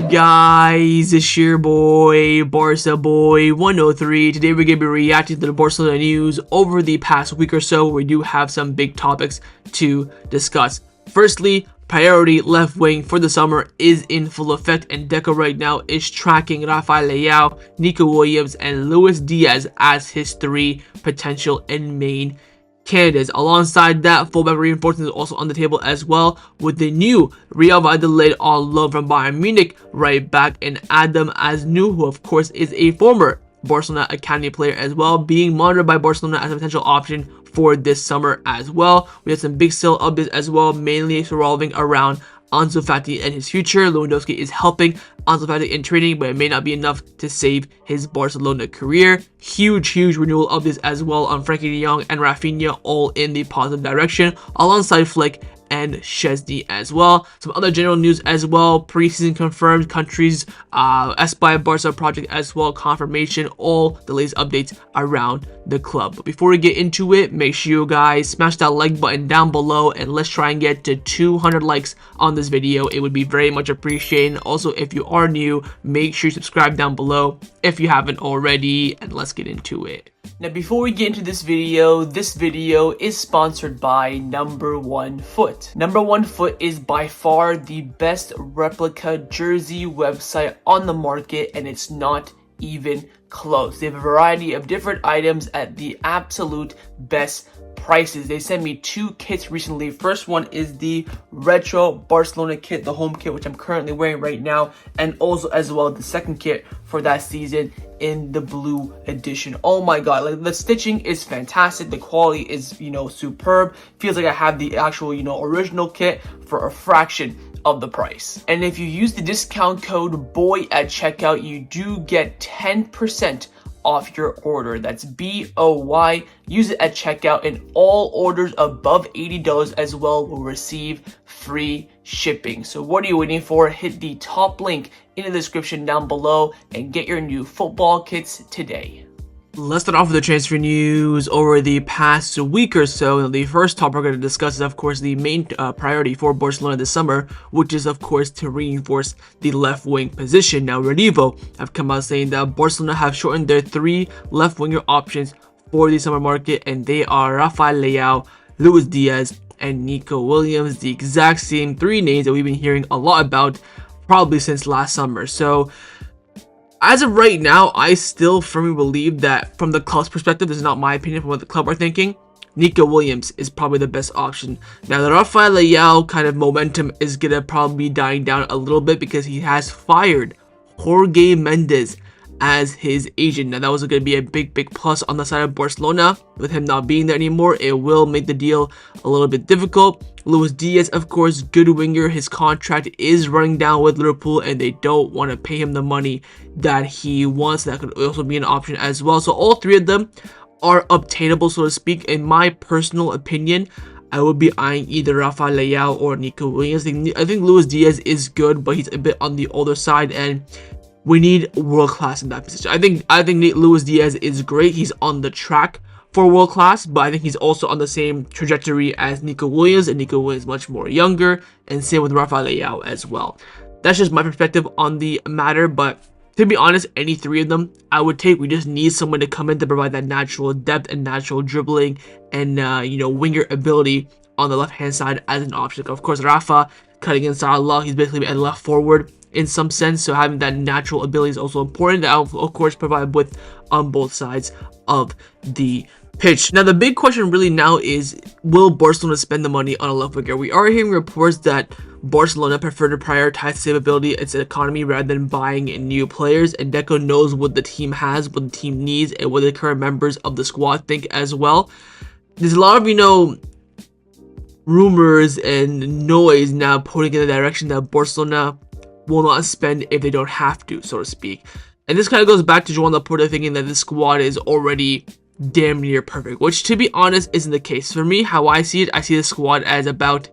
guys? It's your boy, Barca Boy 103. Today we're going to be reacting to the Barcelona news over the past week or so. We do have some big topics to discuss. Firstly, priority left wing for the summer is in full effect, and Deco right now is tracking Rafael Leão, Nico Williams, and Luis Díaz as his three potential and main candidates. Alongside that, fullback reinforcement is also on the table as well, with the new Real Valladolid on loan from Bayern Munich right back, and Adam Aznou, who of course is a former Barcelona Academy player as well, being monitored by Barcelona as a potential option for this summer as well. We have some big sale updates as well, mainly revolving around Ansu Fati and his future. Lewandowski is helping Ansu Fati in training, but it may not be enough to save his Barcelona career. Huge renewal updates as well on Frenkie de Jong and Raphinha, all in the positive direction, alongside Flick and Szczesny as well. Some other general news as well: preseason confirmed countries, Espai Barca project as well, confirmation, all the latest updates around the club. But before we get into it, make sure you guys smash that like button down below, and let's try and get to 200 likes on this video. It would be very much appreciated. Also, if you are new, make sure you subscribe down below if you haven't already, and let's get into it. Now, before we get into this video is sponsored by Number One Foot. Number One Foot is by far the best replica jersey website on the market, and it's not even close. They have a variety of different items at the absolute best prices. They sent me two kits recently. First one is the retro Barcelona kit, the home kit, which I'm currently wearing right now, and also as well the second kit for that season in the blue edition. Oh my god, like, the stitching is fantastic, the quality is, superb. Feels like I have the actual, original kit for a fraction of the price. And if you use the discount code BOY at checkout, you do get 10% off your order. That's BOY. Use it at checkout, and all orders above $80 as well will receive free shipping. So what are you waiting for? Hit the top link in the description down below and get your new football kits today. Let's start off with the transfer news over the past week or so. The first topic we're going to discuss is, of course, the main priority for Barcelona this summer, which is, of course, to reinforce the left wing position. Now, Renevo have come out saying that Barcelona have shortened their three left winger options for the summer market, and they are Rafael Leão, Luis Díaz, and Nico Williams, the exact same three names that we've been hearing a lot about probably since last summer. So as of right now, I still firmly believe that from the club's perspective, this is not my opinion, from what the club are thinking, Nico Williams is probably the best option. Now, the Rafael Leão kind of momentum is going to probably be dying down a little bit because he has fired Jorge Mendes as his agent. Now, that was going to be a big plus on the side of Barcelona. With him not being there anymore, it will make the deal a little bit difficult. Luis Díaz, of course, good winger. His contract is running down with Liverpool, and they don't want to pay him the money that he wants. That could also be an option as well. So all three of them are obtainable, so to speak. In my personal opinion, I would be eyeing either Rafael Leão or Nico Williams. I think Luis Díaz is good, but he's a bit on the older side, and we need world class in that position. I think Luis Díaz is great. He's on the track for world class, but I think he's also on the same trajectory as Nico Williams, and Nico Williams is much more younger, and same with Rafael Leão as well. That's just my perspective on the matter, but to be honest, any three of them I would take. We just need someone to come in to provide that natural depth and natural dribbling and winger ability on the left hand side as an option. Of course, Rafa cutting inside a lot, he's basically a left forward in some sense, so having that natural ability is also important. That will, of course, provide width on both sides of the pitch. Now, the big question really now is, will Barcelona spend the money on a left winger? We are hearing reports that Barcelona prefer to prioritize savability, its economy, rather than buying new players, and Deco knows what the team has, what the team needs, and what the current members of the squad think as well. There's a lot of, rumors and noise now pointing in the direction that Barcelona will not spend if they don't have to, so to speak. And this kind of goes back to Joan Laporta thinking that this squad is already damn near perfect, which, to be honest, isn't the case. For me, how I see it, I see the squad as about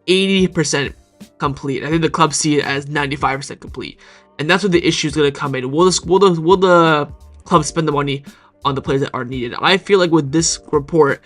80% complete. I think the club see it as 95% complete, and that's where the issue is going to come in. Will the club spend the money on the players that are needed? I feel like with this report,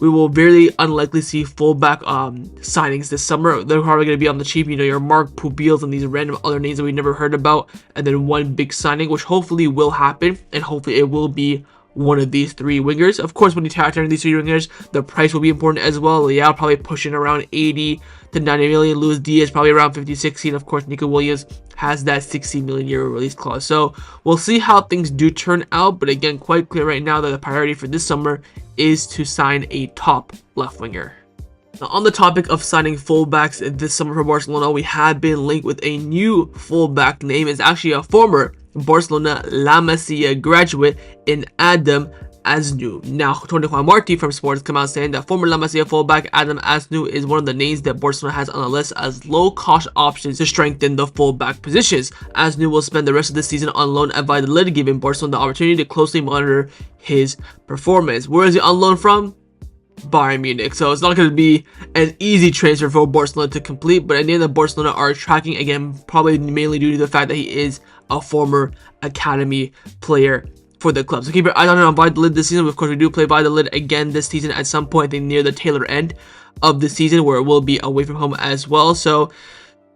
we will very unlikely see fullback signings this summer. They're probably going to be on the cheap, you know, your Mark Pubiels and these random other names that we never heard about, and then one big signing, which hopefully will happen, and hopefully it will be one of these three wingers. Of course, when you turn these three wingers, the price will be important as well. Leão probably pushing around 80 to 90 million. Luis Díaz probably around 50, 60. And of course, Nico Williams has that 60 million euro release clause. So we'll see how things do turn out. But again, quite clear right now that the priority for this summer is to sign a top left winger. Now, on the topic of signing fullbacks this summer for Barcelona, we have been linked with a new fullback name. It's actually a former Barcelona La Masia graduate in Adam Aznou. Now, Toni Marti from Sports come out saying that former La Masia fullback Adam Aznou is one of the names that Barcelona has on the list as low-cost options to strengthen the fullback positions. Aznou will spend the rest of the season on loan at Valladolid, giving Barcelona the opportunity to closely monitor his performance. Where is he on loan from? Bayern Munich. So it's not going to be an easy transfer for Barcelona to complete, but I think that Barcelona are tracking, again, probably mainly due to the fact that he is a former academy player for the club. So keep your eyes on it on Valladolid this season. Of course, we do play Valladolid again this season at some point, I think near the tailor end of the season, where it will be away from home as well. So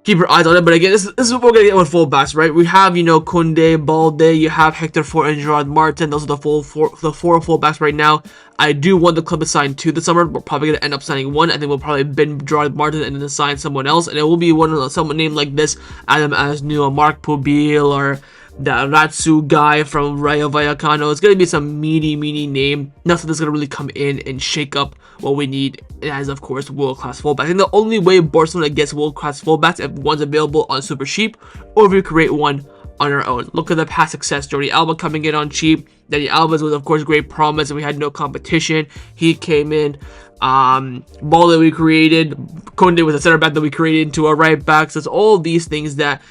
keep your eyes on it. But again, this is what we're going to get with fullbacks, right? We have, you know, Koundé, Balde, you have Hector Fort and Gerard Martin. Those are the four fullbacks right now. I do want the club to sign two this summer. We're probably going to end up signing one. I think we'll probably bin Gerard Martin and then sign someone else. And it will be someone named like this, Adam Aznou, or Mark Pubil, or that Ratsu guy from Rayo Vallecano. It's going to be some meaty name. Nothing that's going to really come in and shake up what we need as, of course, world-class fullbacks. I think the only way Barcelona gets world-class fullbacks if one's available on super cheap, or if we create one on our own. Look at the past success. Jordi Alba coming in on cheap. Dani Alves was, of course, great promise, and we had no competition. He came in. Ball that we created. Koundé was a center back that we created into a right back. So it's all these things that,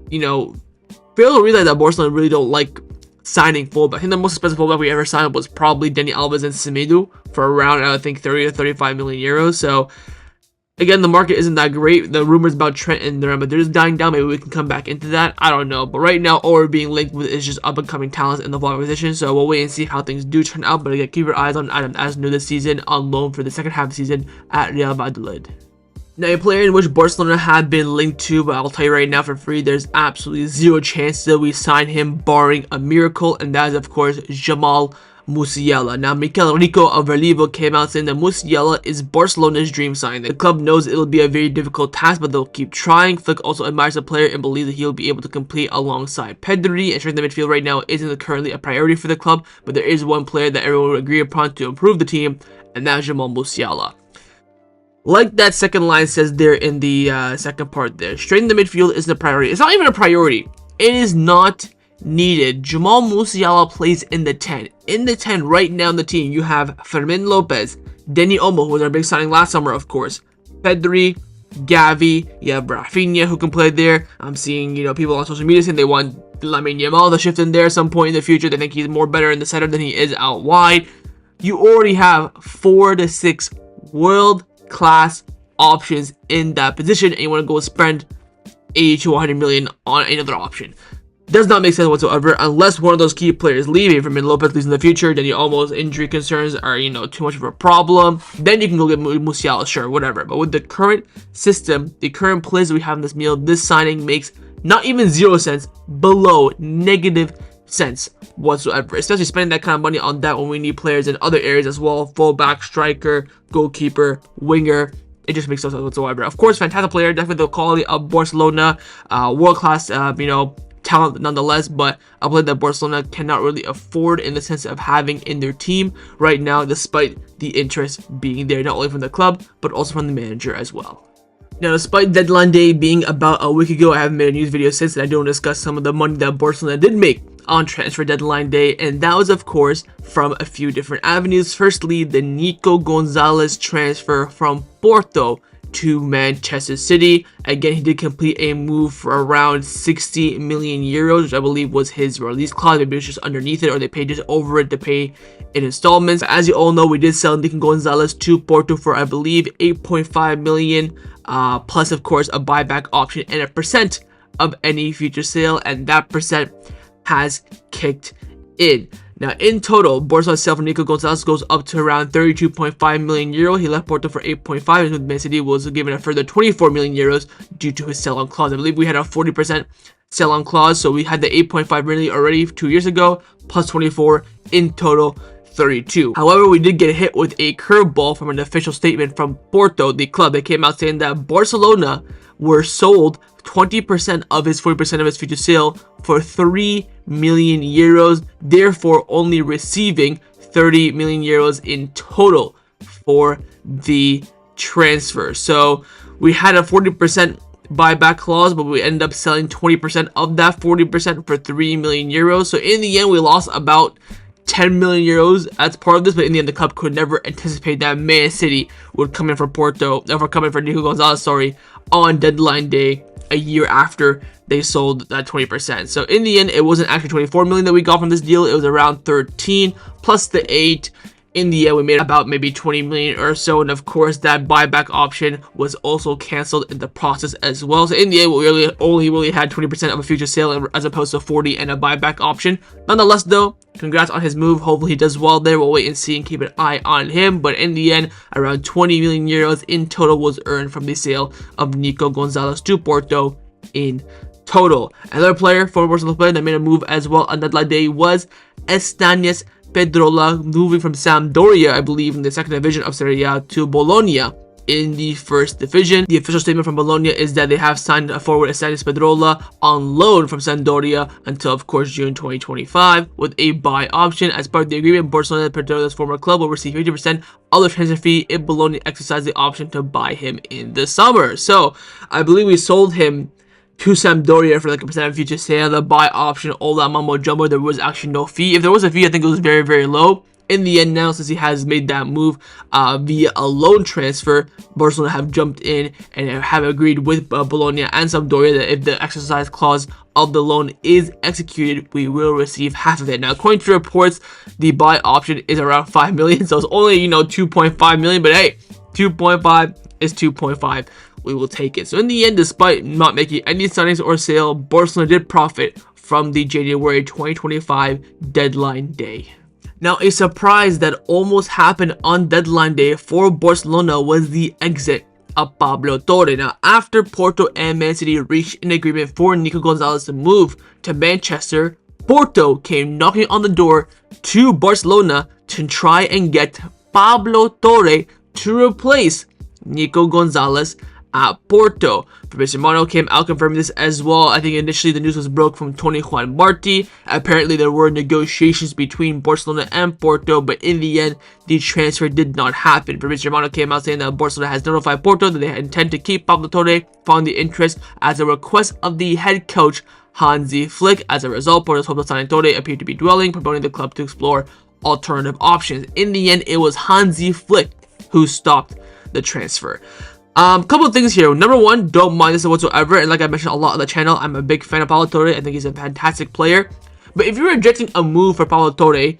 you know, fail to realize that Barcelona really don't like signing fullback. I think the most expensive fullback we ever signed was probably Dani Alves and Semedo for around, I think, 30 to 35 million euros. So again, the market isn't that great. The rumors about Trent and Real Madrid is dying down. Maybe we can come back into that. I don't know. But right now, all we're being linked with is just up-and-coming talents in the fullback position. So we'll wait and see how things do turn out. But again, keep your eyes on Adam Aznou this season on loan for the second half of the season at Real Valladolid. Now, a player in which Barcelona had been linked to, but I'll tell you right now for free, there's absolutely zero chance that we sign him barring a miracle, and that is, of course, Jamal Musiala. Now, Mikel Rico of Verlivo came out saying that Musiala is Barcelona's dream signing. The club knows it will be a very difficult task, but they'll keep trying. Flick also admires the player and believes that he'll be able to complete alongside Pedri, and strengthening the midfield right now isn't currently a priority for the club, but there is one player that everyone will agree upon to improve the team, and that's Jamal Musiala. Like that second line says there in the second part there, strengthening the midfield isn't a priority. It's not even a priority. It is not needed. Jamal Musiala plays in the 10. In the 10 right now in the team, you have Fermin Lopez, Dani Olmo, who was our big signing last summer, of course, Pedri, Gavi, you have Raphinha, who can play there. I'm seeing, you know, people on social media saying they want Lamine Yamal to shift in there at some point in the future. They think he's more better in the center than he is out wide. You already have 4 to 6 world-class options in that position, and you want to go spend 80 to 100 million on another option. Does not make sense whatsoever unless one of those key players leave. Fermin Lopez leaves in the future, then you almost injury concerns are, you know, too much of a problem. Then you can go get Musiala, sure, whatever. But with the current system, the current players that we have in this meal, this signing makes not even 0 cents, below negative sense whatsoever. Especially spending that kind of money on that when we need players in other areas as well. Fullback, striker, goalkeeper, winger. It just makes no sense whatsoever. Of course, fantastic player, definitely the quality of Barcelona, world-class, you know, talent nonetheless, but a player that Barcelona cannot really afford in the sense of having in their team right now, despite the interest being there, not only from the club, but also from the manager as well. Now, despite deadline day being about a week ago, I haven't made a news video since, and I do want to discuss some of the money that Barcelona did make on transfer deadline day, and that was, of course, from a few different avenues. Firstly, the Nico Gonzalez transfer from Porto to Manchester City. Again, he did complete a move for around 60 million euros, which I believe was his release clause. Maybe it's just underneath it, or they paid just over it to pay in installments. As you all know, we did sell Nico Gonzalez to Porto for, I believe, 8.5 million, plus, of course, a buyback option and a percent of any future sale, and that percent has kicked in. Now, in total, Barcelona's sale for Nico Gonzalez goes up to around 32.5 million euro. He left Porto for 8.5, and Man City was given a further 24 million euros due to his sell-on clause. I believe we had a 40% sell-on clause, so we had the 8.5 million already 2 years ago, plus 24, in total 32. However, we did get hit with a curveball from an official statement from Porto, the club. They came out saying that Barcelona were sold 20% of his 40% of his future sale for 3 million euros, therefore only receiving 30 million euros in total for the transfer. So we had a 40% buyback clause, but we ended up selling 20% of that 40% for 3 million euros. So in the end, we lost about 10 million euros as part of this, but in the end, the club could never anticipate that Man City would come in for Nico Gonzalez, on deadline day a year after they sold that 20%. So in the end, it wasn't actually 24 million that we got from this deal. It was around 13 plus the 8. In the end, we made about maybe 20 million or so, and of course that buyback option was also canceled in the process as well. So in the end, we only really had 20% of a future sale as opposed to 40 and a buyback option. Nonetheless though, congrats on his move. Hopefully he does well there. We'll wait and see and keep an eye on him. But in the end, around 20 million euros in total was earned from the sale of Nico Gonzalez to Porto in total. Another player, former Barcelona player that made a move as well on deadline day was Stanislas Pedrola, moving from Sampdoria, I believe, in the second division of Serie A to Bologna in the first division. The official statement from Bologna is that they have signed a forward Stanislas Pedrola on loan from Sampdoria until, of course, June 2025 with a buy option. As part of the agreement, Barcelona, Pedrola's former club, will receive 50% of the transfer fee if Bologna exercise the option to buy him in the summer. So I believe we sold him to Sampdoria for like a percent of future sale, the buy option, all that mumbo jumbo. There was actually no fee. If there was a fee, I think it was very, very low. In the end now, since he has made that move via a loan transfer, Barcelona have jumped in and have agreed with Bologna and Sampdoria that if the exercise clause of the loan is executed, we will receive half of it. Now, according to reports, the buy option is around 5 million, so it's only 2.5 million, but hey, 2.5 is 2.5. We will take it. So in the end, despite not making any signings or sale, Barcelona did profit from the January 2025 deadline day. Now, a surprise that almost happened on deadline day for Barcelona was the exit of Pablo Torre. Now, after Porto and Man City reached an agreement for Nico Gonzalez to move to Manchester, Porto came knocking on the door to Barcelona to try and get Pablo Torre to replace Nico Gonzalez at Porto. Fabrizio Romano came out confirming this as well. I think initially the news was broke from Toni Juan Martí. Apparently there were negotiations between Barcelona and Porto, but in the end the transfer did not happen. Fabrizio Romano came out saying that Barcelona has notified Porto that they intend to keep Pablo Torre following the interest as a request of the head coach Hansi Flick. As a result, Porto's hope of signing Torre appeared to be dwelling, promoting the club to explore alternative options. In the end, it was Hansi Flick who stopped the transfer. Couple of things here. Number one, don't mind this whatsoever, and like I mentioned a lot on the channel, I'm a big fan of Pablo Torre. I think he's a fantastic player. But if you're rejecting a move for Pablo Torre,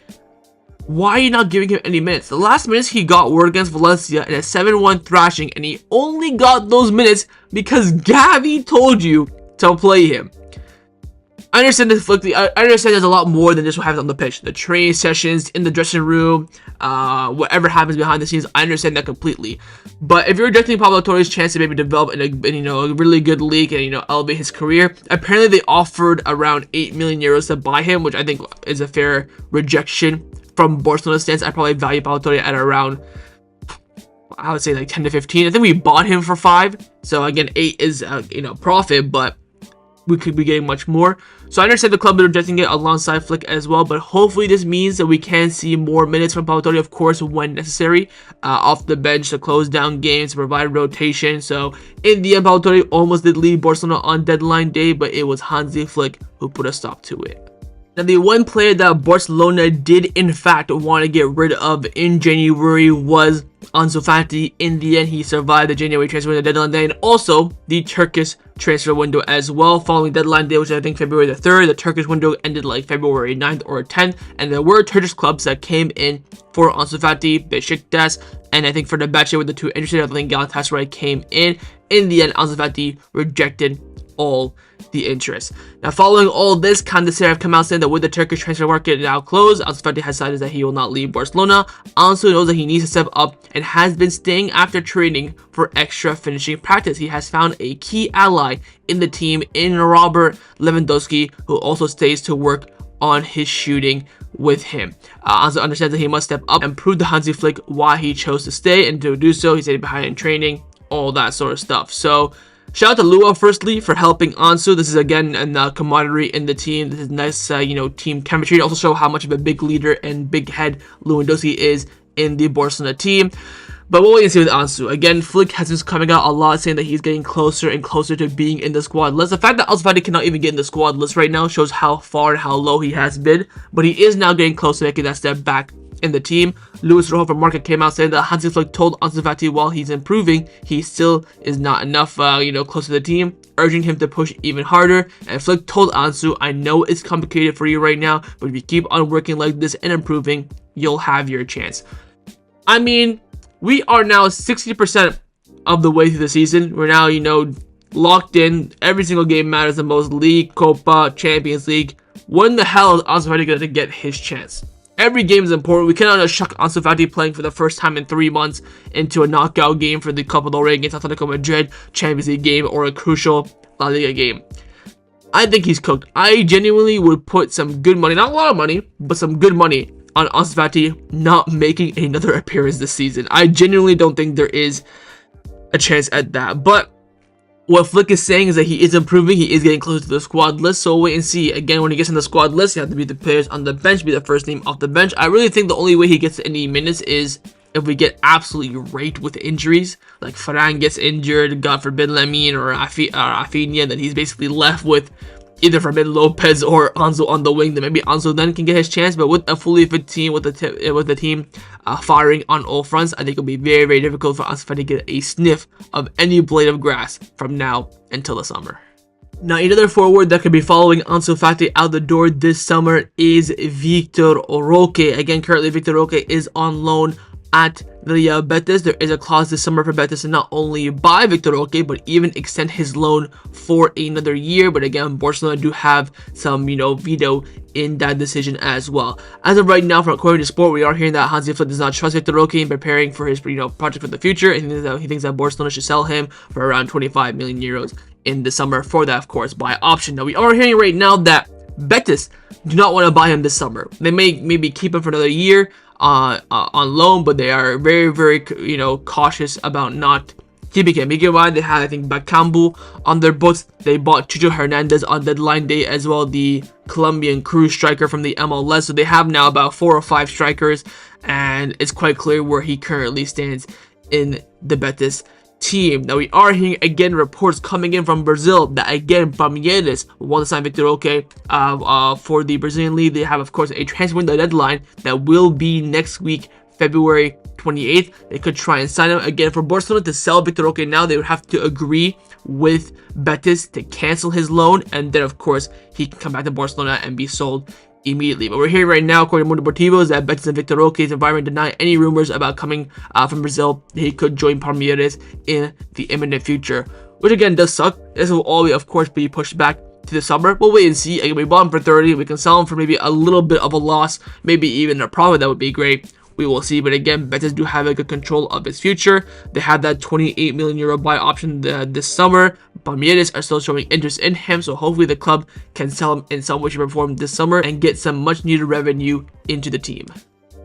why are you not giving him any minutes? The last minutes he got were against Valencia in a 7-1 thrashing, and he only got those minutes because Gavi told you to play him. I understand this. I understand there's a lot more than just what happens on the pitch. The training sessions, in the dressing room, whatever happens behind the scenes. I understand that completely. But if you're rejecting Pablo Torre's chance to maybe develop in a really good league and elevate his career, apparently they offered around 8 million euros to buy him, which I think is a fair rejection from Barcelona's stance. I probably value Pablo Torre at around, I would say like 10 to 15. I think we bought him for 5. So again, 8 is profit, but we could be getting much more. So I understand the club is rejecting it alongside Flick as well, but hopefully this means that we can see more minutes from Pablo Torre, of course, when necessary, off the bench to close down games, to provide rotation. So in the end, Pablo Torre almost did leave Barcelona on deadline day, but it was Hansi Flick who put a stop to it. Now, the one player that Barcelona did in fact want to get rid of in January was Ansu Fati. In the end, he survived the January transfer window deadline day and also the Turkish transfer window as well. Following deadline day, which I think February the 3rd, the Turkish window ended like February 9th or 10th, and there were Turkish clubs that came in for Ansu Fati, Besiktas, and I think for the Fenerbahce with the two interested, I think Galatasaray came in. In the end, Ansu Fati rejected all the interest. Now, following all this, Candace have come out saying that with the Turkish transfer market now closed, Ansu Fati has decided that he will not leave Barcelona. Ansu knows that he needs to step up and has been staying after training for extra finishing practice. He has found a key ally in the team in Robert Lewandowski, who also stays to work on his shooting with him. Ansu understands that he must step up and prove to Hansi Flick why he chose to stay, and to do so, he stayed behind in training, all that sort of stuff. So, shout out to Lua firstly for helping Ansu. This is again a camaraderie in the team. This is nice, team chemistry. It also show how much of a big leader and big head Lewandowski is in the Barcelona team. But what we can see with Ansu, again, Flick has been coming out a lot saying that he's getting closer and closer to being in the squad list. The fact that Ansu Fati cannot even get in the squad list right now shows how far and how low he has been. But he is now getting close to making that step back in the team. Luis Rojo from Marca came out saying that Hansi Flick told Ansu Fati while he's improving, he still is not enough, close to the team, urging him to push even harder. And Flick told Ansu, I know it's complicated for you right now, but if you keep on working like this and improving, you'll have your chance. I mean, we are now 60% of the way through the season. We're now, locked in. Every single game matters the most. League, Copa, Champions League. When the hell is Ansu Fati going to get his chance? Every game is important. We cannot just shuck Ansu Fati playing for the first time in 3 months into a knockout game for the Copa del Rey against Atletico Madrid, Champions League game, or a crucial La Liga game. I think he's cooked. I genuinely would put some good money, not a lot of money, but some good money on Ansu Fati not making another appearance this season. I genuinely don't think there is a chance at that. But what Flick is saying is that he is improving. He is getting closer to the squad list. So we'll wait and see. Again, when he gets on the squad list, you have to be the players on the bench, be the first name off the bench. I really think the only way he gets any minutes is if we get absolutely raped with injuries. Like Ferran gets injured, God forbid Lamine or Raphinha, then he's basically left with either from Lopez or Ansu on the wing. Then maybe Ansu then can get his chance. But with a fully fit team, with the team firing on all fronts, I think it'll be very, very difficult for Ansu Fati to get a sniff of any blade of grass from now until the summer. Now, another forward that could be following Ansu Fati out the door this summer is Vitor Roque. Again, currently Vitor Roque is on loan at the Betis. There is a clause this summer for Betis to not only buy Vitor Roque, but even extend his loan for another year. But again, Barcelona do have some, veto in that decision as well. As of right now, from according to Sport, we are hearing that Hansi Flick does not trust Vitor Roque in preparing for his, project for the future. And he thinks that Barcelona should sell him for around 25 million euros in the summer. For that, of course, buy option. Now, we are hearing right now that Betis do not want to buy him this summer. They may maybe keep him for another year on loan, but they are very, very, cautious about not keeping him. Because why they had, I think, Bakambu on their books. They bought Chucho Hernandez on deadline day as well, the Colombian cruise striker from the MLS. So they have now about 4 or 5 strikers, and it's quite clear where he currently stands in the Betis team. Now, we are hearing again reports coming in from Brazil that again Palmeiras want to sign Vitor Roque for the Brazilian league. They have, of course, a transfer window deadline that will be next week, February 28th. They could try and sign him again. For Barcelona to sell Vitor Roque now, they would have to agree with Betis to cancel his loan, and then of course he can come back to Barcelona and be sold immediately. But we're hearing right now, according to Mundo Deportivo, is that Betis and Vitor Roque's environment deny any rumors about coming from Brazil. He could join Palmeiras in the imminent future, which again does suck. This will all, of course, be pushed back to the summer. We'll wait and see. Again, we bought him for 30. We can sell him for maybe a little bit of a loss, maybe even a profit. That would be great. We will see. But again, Betis do have a good control of his future. They have that 28 million euro buy option this summer. Palmeiras are still showing interest in him, so hopefully the club can sell him in some way, shape, or form this summer and get some much needed revenue into the team.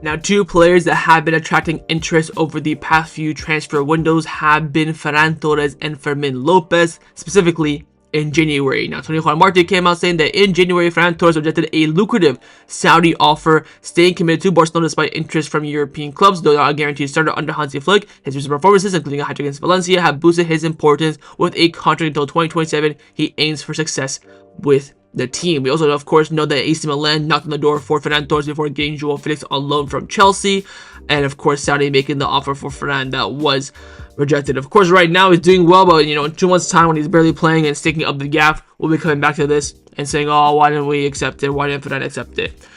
Now, 2 players that have been attracting interest over the past few transfer windows have been Ferran Torres and Fermin Lopez, specifically in January. Now, Toni Marti came out saying that in January, Ferran Torres rejected a lucrative Saudi offer, staying committed to Barcelona despite interest from European clubs. Though not a guaranteed starter under Hansi Flick, his recent performances, including a hat-trick against Valencia, have boosted his importance. With a contract until 2027, he aims for success with the team. We also, of course, know that AC Milan knocked on the door for Ferran Torres before getting Joao Felix on loan from Chelsea. And, of course, Saudi making the offer for Ferran that was rejected. Of course, right now he's doing well, but, in 2 months' time when he's barely playing and sticking up the gap, we'll be coming back to this and saying, oh, why didn't we accept it? Why didn't Ferran accept it?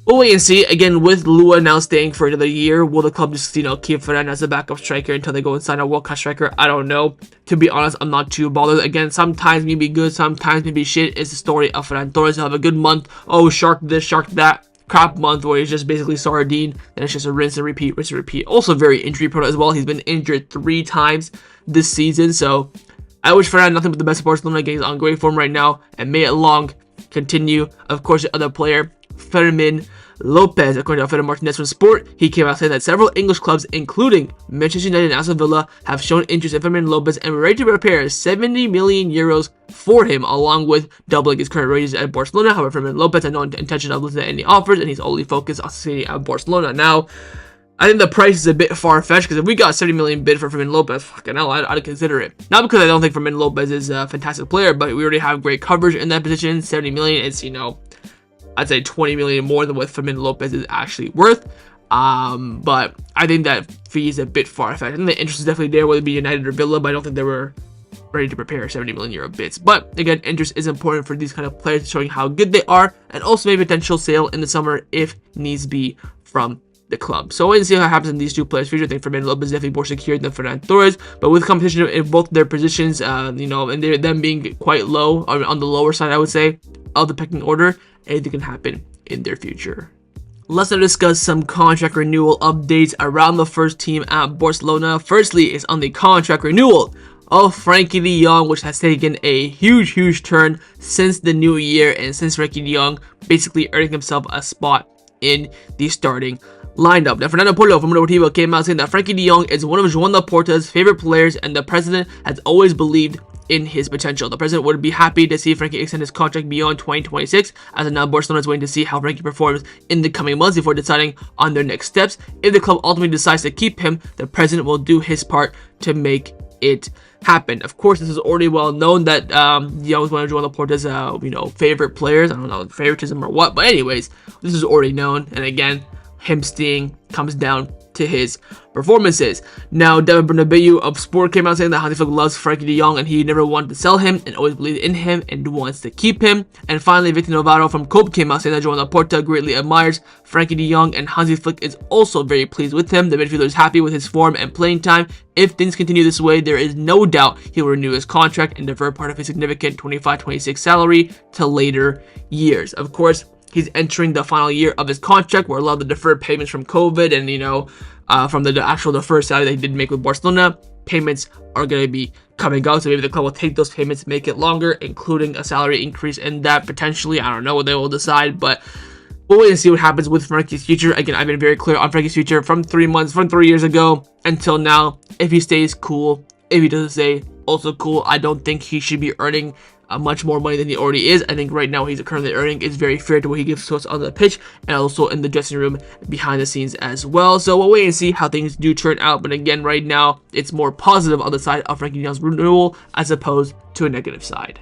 We'll wait and see. Again, with Lua now staying for another year, will the club just, keep Ferran as a backup striker until they go and sign a World Cup striker? I don't know. To be honest, I'm not too bothered. Again, sometimes maybe good, sometimes maybe shit. It's the story of Ferran Torres. He'll have a good month. Oh, shark this, shark that. Crap month where he's just basically sardine. And it's just a rinse and repeat, rinse and repeat. Also very injury prone as well. He's been injured 3 times this season. So I wish Ferran nothing but the best of Barcelona. Again, he's on great form right now. And may it long continue. Of course, the other player, Fermin Lopez, according to Alfredo Martinez from Sport, he came out saying that several English clubs, including Manchester United and Aston Villa, have shown interest in Fermin Lopez and were ready to prepare 70 million euros for him, along with doubling his current wages at Barcelona. However, Fermin Lopez had no intention of listening to any offers, and he's only focused on staying at Barcelona. Now, I think the price is a bit far-fetched, because if we got 70 million bid for Fermin Lopez, fucking hell, I'd consider it. Not because I don't think Fermin Lopez is a fantastic player, but we already have great coverage in that position. 70 million, it's, I'd say 20 million more than what Fermin Lopez is actually worth. But I think that fee is a bit far-fetched. I think the interest is definitely there, whether it be United or Villa, but I don't think they were ready to prepare 70 million euro bids. But again, interest is important for these kind of players, showing how good they are, and also maybe potential sale in the summer if needs be from the club. So we'll wait and see how happens in these two players' future. I think Fermin Lopez is definitely more secure than Ferran Torres, but with competition in both their positions, and them being quite low, on the lower side, I would say, of the pecking order, anything can happen in their future. Let's now discuss some contract renewal updates around the first team at Barcelona. Firstly, is on the contract renewal of Frenkie de Jong, which has taken a huge turn since the new year, and since Frenkie de Jong basically earning himself a spot in the starting lineup. Now, Fernando Porto from Deportivo came out saying that Frenkie de Jong is one of Joan Laporta's favorite players, and the president has always believed in his potential. The president would be happy to see Frenkie extend his contract beyond 2026, as of now Barcelona is waiting to see how Frenkie performs in the coming months before deciding on their next steps. If the club ultimately decides to keep him, the president will do his part to make it happen. Of course, this is already well known that de Jong is one of Joan Laporta's favorite players. I don't know favoritism or what, but anyways, this is already known, and again, him staying comes down to his performances. Now, David Bernabeu of Sport came out saying that Hansi Flick loves Frenkie de Jong and he never wanted to sell him and always believed in him and wants to keep him. And finally, Victor Navarro from Cope came out saying that Joan Laporta greatly admires Frenkie de Jong and Hansi Flick is also very pleased with him. The midfielder is happy with his form and playing time. If things continue this way, there is no doubt he will renew his contract and defer part of his significant 25-26 salary to later years. Of course, he's entering the final year of his contract, where a lot of the deferred payments from COVID and, from the actual deferred salary that he did make with Barcelona, payments are going to be coming out. So maybe the club will take those payments, make it longer, including a salary increase in that potentially. I don't know what they will decide, but we'll wait and see what happens with Frenkie's future. Again, I've been very clear on Frenkie's future from 3 years ago until now. If he stays, cool. If he doesn't stay, also cool. I don't think he should be earning much more money than he already is. I think right now he's currently earning is very fair to what he gives to us on the pitch and also in the dressing room behind the scenes as well. So we'll wait and see how things do turn out. But again, right now it's more positive on the side of Frenkie de Jong's renewal as opposed to a negative side.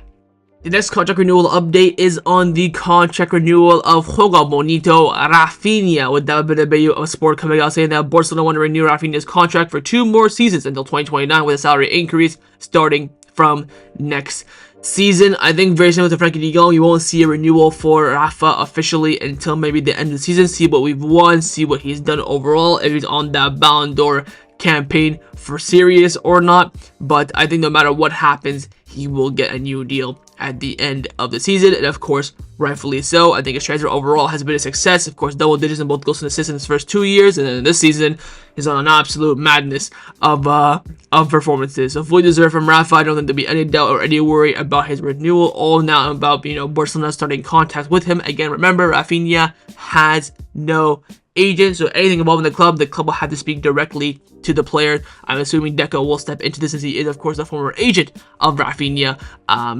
The next contract renewal update is on the contract renewal of Joga Bonito Raphinha, with David Bernabeu of Sport coming out saying that Barcelona want to renew Raphinha's contract for 2 more seasons until 2029 with a salary increase starting from next season. I think very similar to Frenkie de Jong, you won't see a renewal for Rafa officially until maybe the end of the season. See what we've won, see what he's done overall, if he's on that Ballon d'Or campaign for serious or not. But I think no matter what happens, he will get a new deal at the end of the season, and of course, rightfully so. I think his transfer overall has been a success. Of course, double digits in both goals and assists in his first 2 years, and then this season is on an absolute madness of performances. So fully deserved from Rafa. I don't think there'll be any doubt or any worry about his renewal. All now about Barcelona starting contact with him again. Remember, Raphinha has no agent, so anything involved in the club will have to speak directly to the player. I'm assuming Deco will step into this, as he is, of course, the former agent of Raphinha.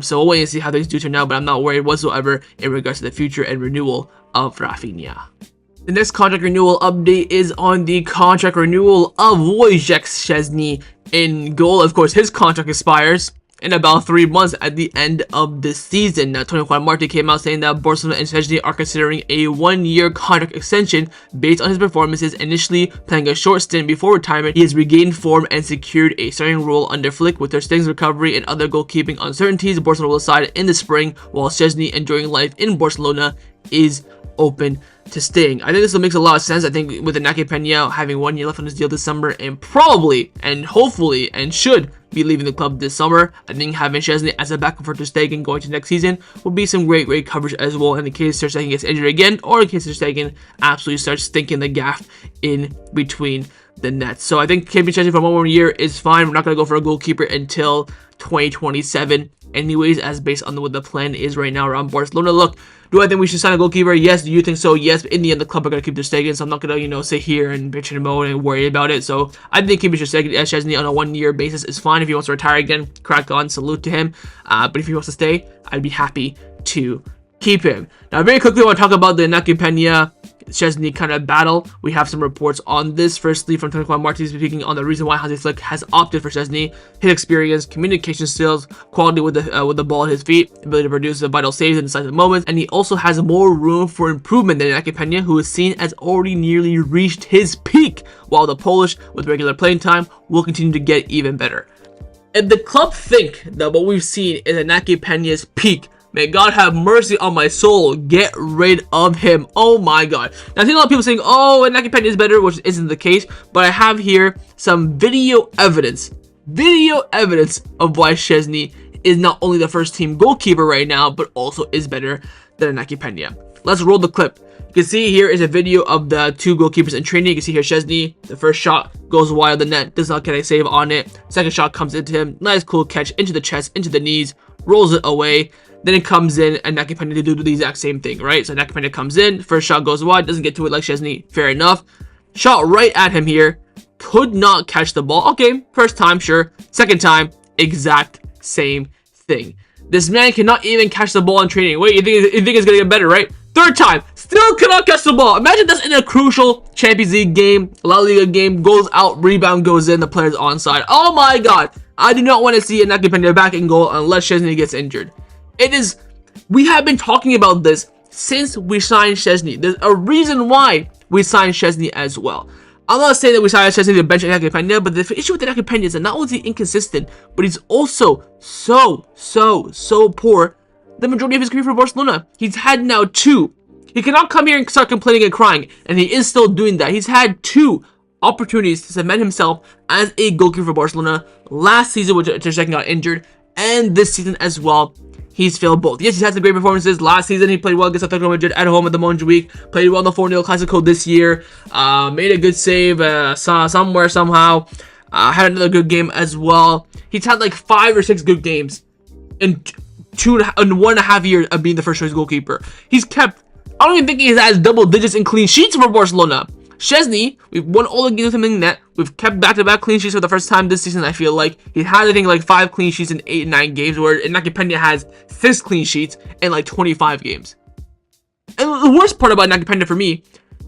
So we'll wait and see how things do turn out, but I'm not worried whatsoever in regards to the future and renewal of Raphinha. The next contract renewal update is on the contract renewal of Wojciech Szczesny in goal. Of course, his contract expires in about 3 months at the end of the season. Now, Toni Marti came out saying that Barcelona and Szczesny are considering a 1-year contract extension based on his performances, initially playing a short stint before retirement. He has regained form and secured a starting role under Flick. With Ter Stegen's recovery and other goalkeeping uncertainties, Barcelona will decide in the spring, while Szczesny enjoying life in Barcelona is open to staying. I think this makes a lot of sense. I think with Inaki Pena having 1 year left on his deal this summer and probably and hopefully and should be leaving the club this summer, I think having Szczesny as a backup for Ter Stegen going to next season will be some great coverage as well in the case Ter Stegen gets injured again or in case Ter Stegen absolutely starts stinking the gaff in between the nets. So I think keeping Szczesny for 1 more year is fine. We're not going to go for a goalkeeper until 2027 anyways, as based on what the plan is right now around Barcelona. Look, do I think we should sign a goalkeeper? Yes. Do you think so? Yes. But in the end, the club are going to keep Ter Stegen, so I'm not going to, sit here and bitch and moan and worry about it. So I think keeping Szczesny on a 1 year basis is fine. If he wants to retire again, crack on, salute to him. But if he wants to stay, I'd be happy to keep him. Now, very quickly, I want to talk about the Inaki Pena Szczesny kind of battle. We have some reports on this. Firstly, from Toni Martinez speaking on the reason why Hansi Flick has opted for Szczesny: his experience, communication skills, quality with the ball at his feet, ability to produce vital saves in decisive moments, and he also has more room for improvement than Inaki Pena, who is seen as already nearly reached his peak, while the Polish, with regular playing time, will continue to get even better. If the club think that what we've seen is Inaki Pena's peak, may God have mercy on my soul. Get rid of him. Oh my God. Now, I think a lot of people saying, oh, Inaki Pena is better, which isn't the case. But I have here some video evidence of why Szczesny is not only the first team goalkeeper right now, but also is better than Inaki Pena. Let's roll the clip. You can see here is a video of the two goalkeepers in training. You can see here Szczesny, the first shot goes wide of the net, does not get a save on it. Second shot comes into him. Nice cool catch into the chest, into the knees, rolls it away. Then it comes in, and Inaki Pena to do the exact same thing, right? So Inaki Pena comes in, first shot goes wide, doesn't get to it like Szczesny, fair enough. Shot right at him here, could not catch the ball. Okay, first time, sure. Second time, exact same thing. This man cannot even catch the ball in training. Wait, you think it's gonna get better, right? Third time, still cannot catch the ball. Imagine that's in a crucial Champions League game, La Liga game, goes out, rebound goes in, the player's onside. Oh my God, I do not want to see Inaki Pena back in goal unless Szczesny gets injured. We have been talking about this since we signed Szczesny. There's a reason why we signed Szczesny as well. I'm not saying that we signed Szczesny to bench Inaki Pena, but the issue with Inaki Pena is that not only is he inconsistent, but he's also so poor the majority of his career for Barcelona. He's had now 2. He cannot come here and start complaining and crying, and he is still doing that. He's had 2 opportunities to cement himself as a goalkeeper for Barcelona last season, when Ter Stegen got injured, and this season as well. He's failed both. Yes, he's had some great performances. Last season, he played well against Atletico Madrid at home at the Montjuic. Played well in the 4-0 Clasico this year. Made a good save somehow. Had another good game as well. He's had like 5 or 6 good games in 1.5 years of being the first choice goalkeeper. He's kept, I don't even think he has double digits in clean sheets for Barcelona. Szczesny, we've won all the games with him in net. We've kept back-to-back clean sheets for the first time this season, I feel like. He had, I think, like 5 clean sheets in 8 and 9 games, where Inaki Pena has 6 clean sheets in like 25 games. And the worst part about Inaki Pena for me,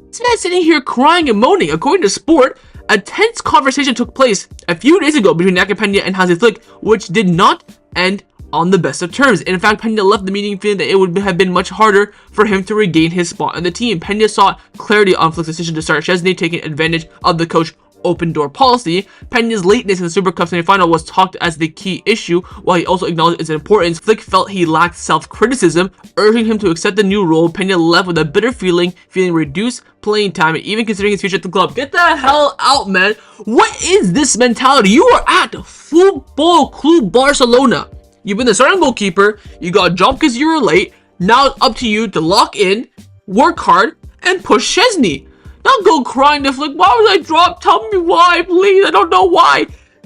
this man sitting here crying and moaning. According to Sport, a tense conversation took place a few days ago between Inaki Pena and Hansi Flick, which did not end on the best of terms. In fact, Pena left the meeting feeling that it would have been much harder for him to regain his spot in the team. Pena sought clarity on Flick's decision to start Szczesny, taking advantage of the coach open door policy. Pena's lateness in the Super Cup semi-final was talked as the key issue, while he also acknowledged its importance. Flick felt he lacked self-criticism, urging him to accept the new role. Pena left with a bitter feeling reduced playing time, and even considering his future at the club. Get the hell out, man. What is this mentality? You are at Football Club Barcelona. You've been the starting goalkeeper, you got dropped because you were late. Now it's up to you to lock in, work hard, and push Szczesny. Not go crying to Flick, why was I dropped? Tell me why, please. I don't know why.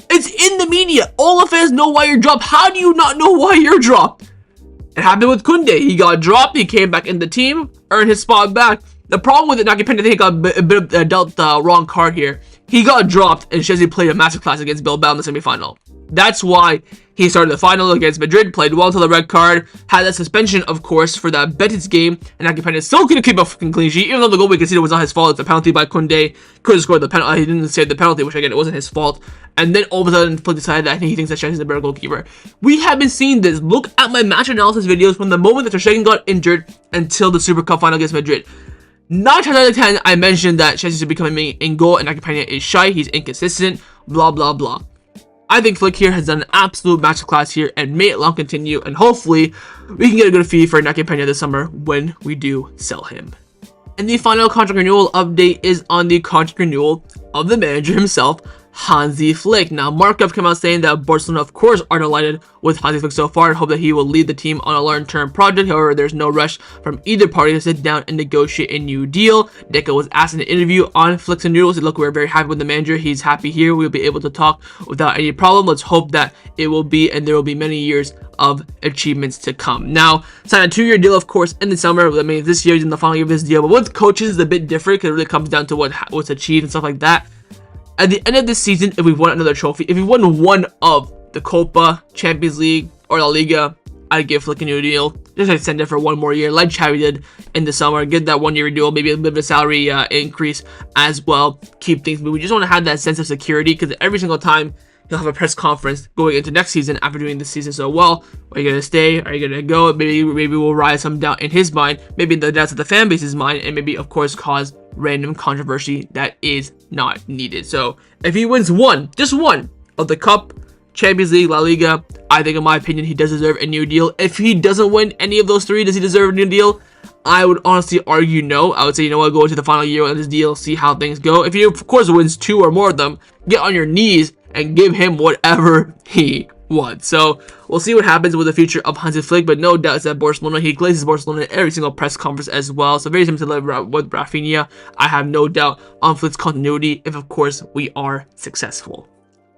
It's in the media. All the fans know why you're dropped. How do you not know why you're dropped? It happened with Koundé. He got dropped, he came back in the team, earned his spot back. The problem with Inaki Pena, I think he got a bit of dealt the wrong card here. He got dropped, and Szczesny played a masterclass against Bilbao in the semi-final. That's why he started the final against Madrid, played well until the red card, had that suspension, of course, for that Betis game, and Inaki Pena still couldn't keep a fucking clean sheet, even though the goal we conceded was not his fault. It's a penalty by Koundé. Could have scored the penalty. He didn't save the penalty, which again, it wasn't his fault. And then all of a sudden, Flick decided that he thinks that Szczesny is a better goalkeeper. We have been seeing this. Look at my match analysis videos from the moment that Ter Stegen got injured until the Super Cup final against Madrid. 9 times out of 10, I mentioned that Szczesny should be coming in goal, and Inaki Pena is shy, he's inconsistent, blah, blah, blah. I think Flick here has done an absolute masterclass here, and may it long continue, and hopefully we can get a good fee for Inaki Pena this summer when we do sell him. And the final contract renewal update is on the contract renewal of the manager himself, Hansi Flick. Now, Mark have come out saying that Barcelona, of course, are delighted with Hansi Flick so far and hope that he will lead the team on a long-term project. However, there's no rush from either party to sit down and negotiate a new deal. Deco was asked in an interview on Flick's renewal, said, look, we're very happy with the manager. He's happy here. We'll be able to talk without any problem. Let's hope that it will be, and there will be many years of achievements to come. Now, signed a 2-year deal, of course, in the summer. I mean, this year is in the final year of this deal, but with coaches, it's a bit different because it really comes down to what's achieved and stuff like that. At the end of this season, if we've won another trophy, if we won one of the Copa, Champions League, or La Liga, I'd give Flick a new deal. Just extend it for one more year, like Xavi did in the summer. Get that 1-year renewal, maybe a bit of a salary increase as well. Keep things moving. We just want to have that sense of security because every single time he'll have a press conference going into next season after doing this season so well. Are you going to stay? Are you going to go? Maybe we'll rise some doubt in his mind, maybe the doubts of the fan base's mind, and maybe, of course, cause random controversy that is not needed. So if he wins one, just one of the Cup, Champions League, La Liga, I think in my opinion he does deserve a new deal. If he doesn't win any of those three, does he deserve a new deal? I would honestly argue no. I would say, you know what, go into the final year of this deal, see how things go. If he, of course, wins 2 or more of them, get on your knees and give him whatever he wants. So we'll see what happens with the future of Hansi Flick, but no doubt that Barcelona, he glazes Barcelona in every single press conference as well. So very similar with Raphinha. I have no doubt on Flick's continuity if, of course, we are successful.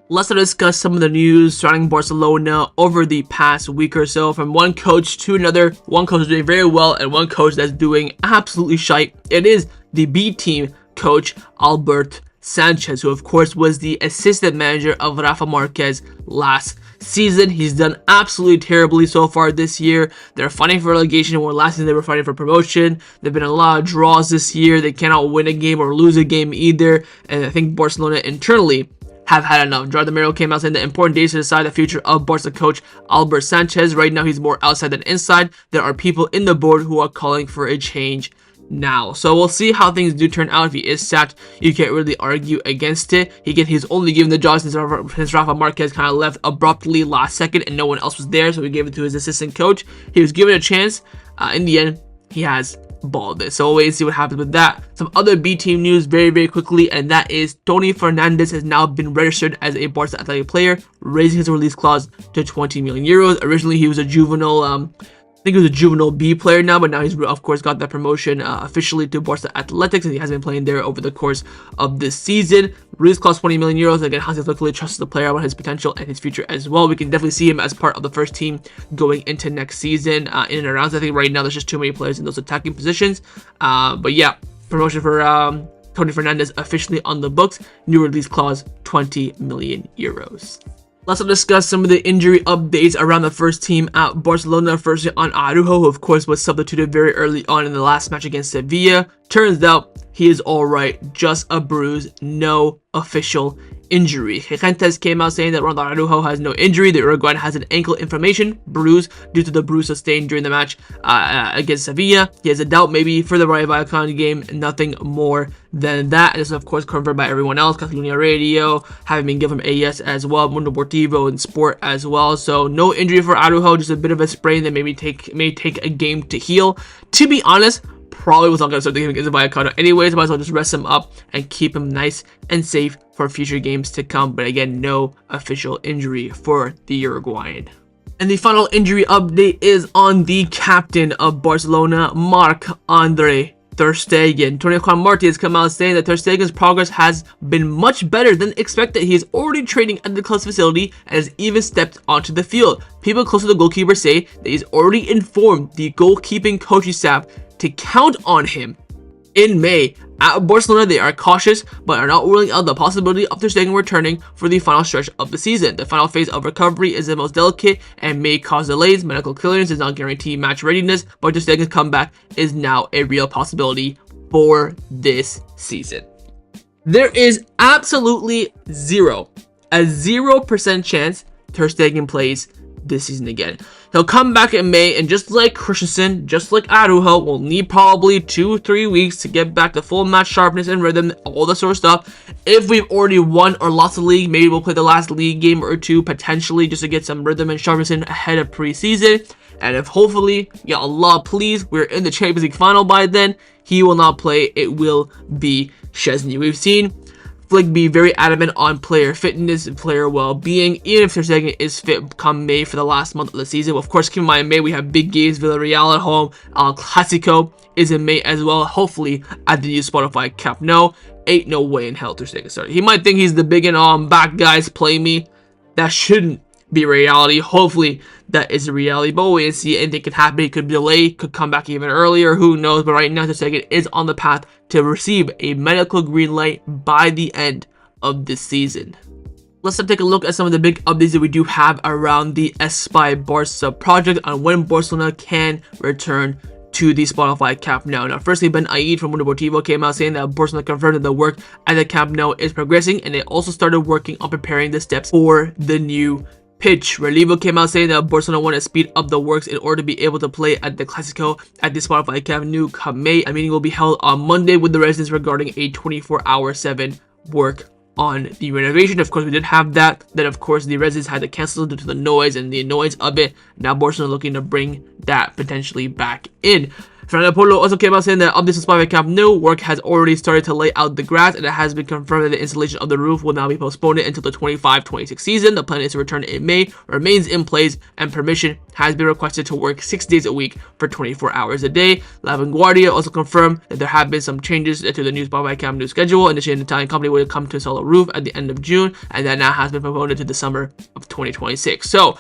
Let's discuss some of the news surrounding Barcelona over the past week or so. From one coach to another, one coach is doing very well and one coach that's doing absolutely shite. It is the B team coach, Albert Sanchez, who of course was the assistant manager of Rafa Marquez last season. He's done absolutely terribly so far this year. They're fighting for relegation, where last season they were fighting for promotion. There've been a lot of draws this year. They cannot win a game or lose a game either, and I think Barcelona internally have had enough. Jordan Miro came out saying the important days to decide the future of Barca coach Albert Sanchez. Right now he's more outside than inside. There are people in the board who are calling for a change now. So we'll see how things do turn out. If he is sacked, you can't really argue against it. He's only given the job since Rafa Marquez kind of left abruptly last second and no one else was there, so he gave it to his assistant coach. He was given a chance. In the end, he has balled it. So we'll wait and see what happens with that. Some other B team news very quickly, and that is Toni Fernandez has now been registered as a Barca Athletic player, raising his release clause to 20 million euros. Originally he was a juvenile I think he was a juvenile B player now, but now he's of course got that promotion officially to Barca Athletics, and he has been playing there over the course of this season. Release clause 20 million euros. Again, Hansi luckily trusts the player about his potential and his future as well. We can definitely see him as part of the first team going into next season in and around. I think right now there's just too many players in those attacking positions. But yeah, promotion for Toni Fernandez officially on the books. New release clause 20 million euros. Let's discuss some of the injury updates around the first team at Barcelona. Firstly, on Araujo, who of course was substituted very early on in the last match against Sevilla. Turns out he is alright, just a bruise, no official injury. Sanchez came out saying that Ronald Araujo has no injury. The Uruguayan has an ankle inflammation bruise due to the bruise sustained during the match against Sevilla. He has a doubt maybe for the Rayo Vallecano game, nothing more than that. This is of course confirmed by everyone else. Catalunya Radio having been given AS as well, Mundo Deportivo and Sport as well. So no injury for Araujo, just a bit of a sprain that may take a game to heal. To be honest, probably was not going to start the game against Vallecano anyways. Might as well just rest him up and keep him nice and safe for future games to come. But again, no official injury for the Uruguayan. And the final injury update is on the captain of Barcelona, Marc-Andre Ter Stegen. Toni Marti has come out saying that Ter Stegen's progress has been much better than expected. He is already training at the club's facility and has even stepped onto the field. People close to the goalkeeper say that he's already informed the goalkeeping coaching staff to count on him in May. At Barcelona, they are cautious, but are not ruling out the possibility of Ter Stegen returning for the final stretch of the season. The final phase of recovery is the most delicate and may cause delays. Medical clearance does not guarantee match readiness, but Ter Stegen's comeback is now a real possibility for this season. There is absolutely a 0% chance Ter Stegen plays this season again. He'll come back in May, and just like Christensen, just like Araujo, will need probably 2-3 weeks to get back to full match sharpness and rhythm, all that sort of stuff. If we've already won or lost the league, maybe we'll play the last league game or two potentially just to get some rhythm and sharpness in ahead of preseason. And if hopefully, ya Allah, please, we're in the Champions League final by then, he will not play. It will be Szczesny. We've seen Flick be very adamant on player fitness and player well-being, even if Ter Stegen is fit come May for the last month of the season. Of course, keep in mind, May we have big games. Villarreal at home. El Clasico is in May as well, hopefully at the new Spotify Camp Nou. Ain't no way in hell Ter Stegen started. He might think he's the big and back guys, play me. That shouldn't be reality. Hopefully that is a reality, but we'll wait and see. Anything could happen. It could delay, could come back even earlier, who knows. But right now Ter Stegen is on the path to receive a medical green light by the end of this season. Let's take a look at some of the big updates that we do have around the Espai Barca project on when Barcelona can return to the Spotify Camp Nou. Now, firstly, Ben Aid from Mundo Deportivo came out saying that Barcelona confirmed that the work at the Camp Nou is progressing, and they also started working on preparing the steps for the new pitch. Relevo came out saying that Barcelona want to speed up the works in order to be able to play at the Clasico at the Spotify Camp Nou come May. A meeting will be held on Monday with the residents regarding a 24/7 work on the renovation. Of course, we did have that. Then, of course, the residents had to cancel due to the noise and the annoyance of it. Now, Barcelona looking to bring that potentially back in. Fernandez also came out saying that updates to Spotify Camp Nou work has already started to lay out the grass, and it has been confirmed that the installation of the roof will now be postponed until the 25-26 season. The plan is to return in May, remains in place, and permission has been requested to work 6 days a week for 24 hours a day. La Vanguardia also confirmed that there have been some changes to the new Spotify Camp Nou schedule. Initially, an Italian company would come to install a roof at the end of June, and that now has been postponed to the summer of 2026. So,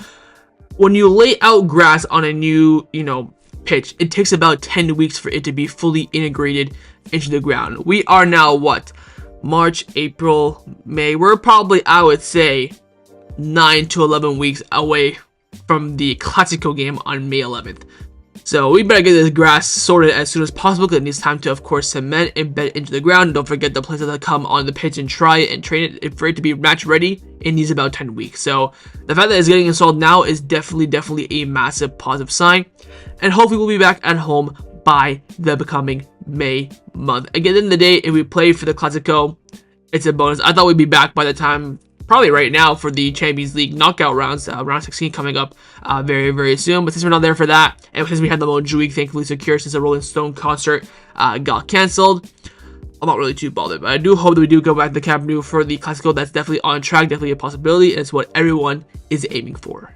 when you lay out grass on a new, pitch, it takes about 10 weeks for it to be fully integrated into the ground. We are now what? March, April, May. We're probably, I would say, 9 to 11 weeks away from the Clasico game on May 11th. So we better get this grass sorted as soon as possible, because it needs time to, of course, cement and bed into the ground. Don't forget the players that come on the pitch and try it and train it. For it to be match ready, it needs about 10 weeks. So the fact that it's getting installed now is definitely a massive positive sign. And hopefully we'll be back at home by the becoming May month. Again, at the end of the day, if we play for the Clasico, it's a bonus. I thought we'd be back by the time, probably right now, for the Champions League knockout rounds, round 16 coming up very soon. But since we're not there for that, and since we had the Montjuic thankfully secure since the Rolling Stone concert got cancelled, I'm not really too bothered. But I do hope that we do go back to the Camp Nou for the Clasico. That's definitely on track, definitely a possibility, and it's what everyone is aiming for.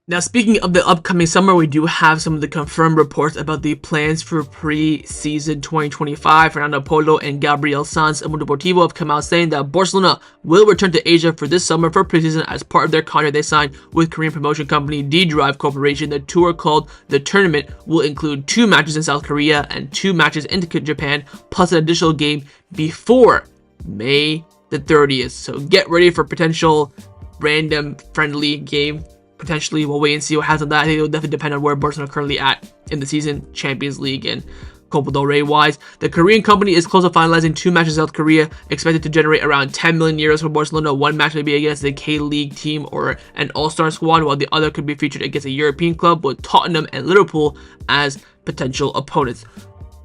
Now, speaking of the upcoming summer, we do have some of the confirmed reports about the plans for pre-season 2025. Fernando Polo and Gabriel Sanz of Mundo Deportivo have come out saying that Barcelona will return to Asia for this summer for preseason as part of their contract they signed with Korean promotion company D-Drive Corporation. The tour, called The Tournament, will include 2 matches in South Korea and 2 matches in Japan, plus an additional game before May the 30th. So get ready for potential random friendly game. Potentially, we'll wait and see what happens on that. I think it will definitely depend on where Barcelona are currently at in the season, Champions League and Copa del Rey wise. The Korean company is close to finalizing 2 matches in South Korea, expected to generate around 10 million euros for Barcelona. One match may be against the K-League team or an all-star squad, while the other could be featured against a European club with Tottenham and Liverpool as potential opponents.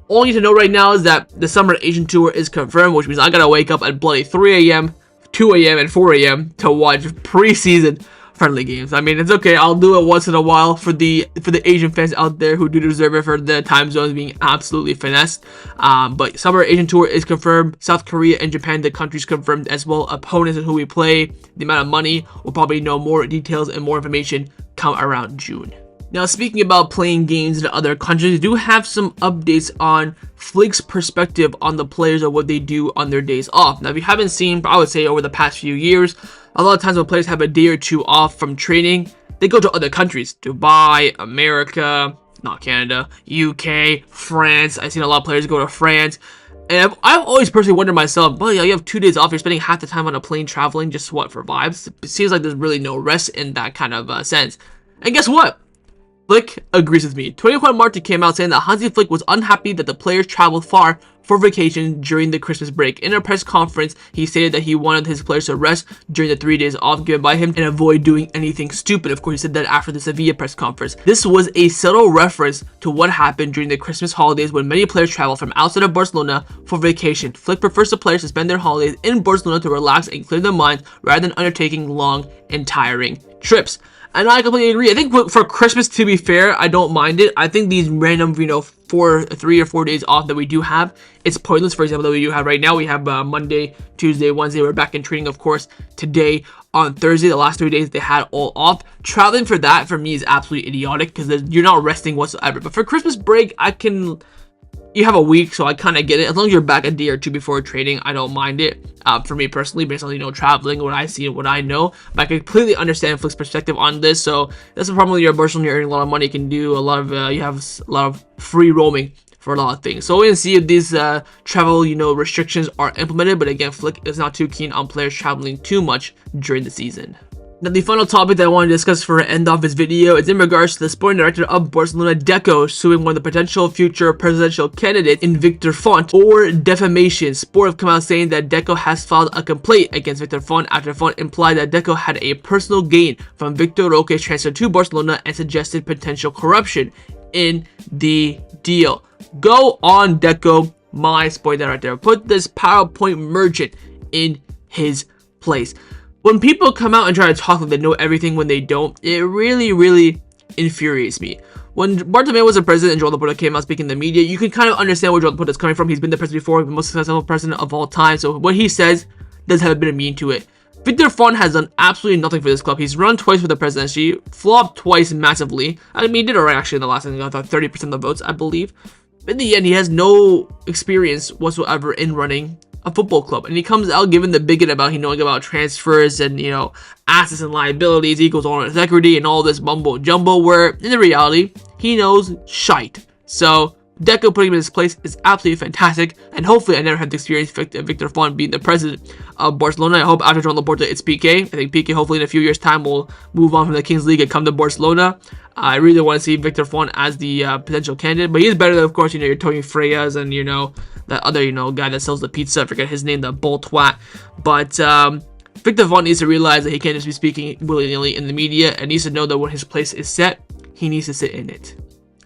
All you need to know right now is that the Summer Asian Tour is confirmed, which means I gotta wake up at bloody 3 a.m., 2 a.m., and 4 a.m. to watch pre-season friendly games. I mean, it's okay. I'll do it once in a while for the Asian fans out there who do deserve it for the time zones being absolutely finessed. But Summer Asian Tour is confirmed. South Korea and Japan, the countries confirmed as well. Opponents and who we play, the amount of money. We'll probably know more details and more information come around June. Now, speaking about playing games in other countries, we do have some updates on Flick's perspective on the players and what they do on their days off. Now, if you haven't seen, I would say over the past few years, a lot of times when players have a day or two off from training, they go to other countries. Dubai, America, not Canada, UK, France. I've seen a lot of players go to France. And I've always personally wondered myself, well, you have 2 days off, you're spending half the time on a plane traveling, just what, for vibes? It seems like there's really no rest in that kind of sense. And guess what? Flick agrees with me. 21 Martin came out saying that Hansi Flick was unhappy that the players traveled far for vacation during the Christmas break. In a press conference, he stated that he wanted his players to rest during the 3 days off given by him and avoid doing anything stupid. Of course, he said that after the Sevilla press conference. This was a subtle reference to what happened during the Christmas holidays when many players travel from outside of Barcelona for vacation. Flick prefers the players to spend their holidays in Barcelona to relax and clear their minds rather than undertaking long and tiring trips. And I completely agree. I think for Christmas, to be fair, I don't mind it. I think these random, 3 or 4 days off that we do have, it's pointless. For example, that we do have right now, we have Monday, Tuesday, Wednesday. We're back in training, of course, today on Thursday. The last 3 days they had all off. Traveling for that, for me, is absolutely idiotic because you're not resting whatsoever. But for Christmas break, you have a week, so I kind of get it. As long as you're back a day or two before training, I don't mind it. For me personally, based on, traveling, what I see and what I know. But I completely understand Flick's perspective on this. So that's the problem with your Barcelona. You're earning a lot of money. You can do a lot of, you have a lot of free roaming for a lot of things. So we'll see if these travel, restrictions are implemented. But again, Flick is not too keen on players traveling too much during the season. Now, the final topic that I want to discuss for end off this video is in regards to the sporting director of Barcelona, Deco, suing one of the potential future presidential candidates in Vitor Font or defamation. Sport have come out saying that Deco has filed a complaint against Vitor Font after Font implied that Deco had a personal gain from Vitor Roque's transfer to Barcelona and suggested potential corruption in the deal. Go on, Deco, my sporting director. Put this PowerPoint merchant in his place. When people come out and try to talk like they know everything when they don't, it really, really infuriates me. When Bartomeu was a president and João Laporta came out speaking in the media, you can kind of understand where João Laporta is coming from. He's been the president before, the most successful president of all time. So what he says does have a bit of meaning to it. Vitor Font has done absolutely nothing for this club. He's run twice for the presidency, flopped twice massively. I mean, he did alright actually in the last thing. I thought 30% of the votes, I believe. In the end, he has no experience whatsoever in running a football club, and he comes out giving the bigot about knowing about transfers and assets and liabilities equals owner's equity and all this mumbo jumbo, where in the reality he knows shite. So Deco putting him in his place is absolutely fantastic, and hopefully I never had to experience Vitor Font being the president of Barcelona. I hope after João Laporta it's Piqué. I think Piqué hopefully in a few years time will move on from the Kings League and come to Barcelona. I really want to see Vitor Font as the potential candidate, but he's better than, of course, your Toni Freyas and that other guy that sells the pizza. I forget his name, the bull twat. But Vitor Font needs to realize that he can't just be speaking willy-nilly in the media, and needs to know that when his place is set, he needs to sit in it.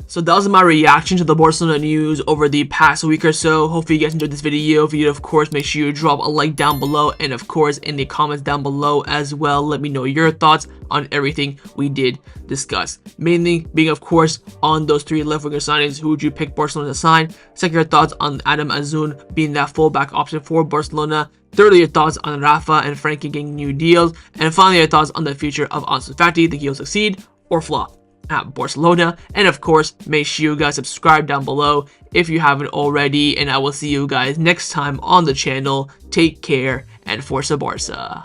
So that was my reaction to the Barcelona news over the past week or so. Hopefully you guys enjoyed this video. If you did, of course, make sure you drop a like down below, and of course in the comments down below as well, let me know your thoughts on everything we did discuss. Mainly being, of course, on those 3 left-winger signings. Who would you pick Barcelona to sign? Second, your thoughts on Adam Aznou being that fullback option for Barcelona. Thirdly, your thoughts on Rafa and Frenkie getting new deals. And finally, your thoughts on the future of Ansu Fati. Think he'll succeed or flop at Barcelona? And of course, make sure you guys subscribe down below if you haven't already, and I will see you guys next time on the channel. Take care and Forza Barca.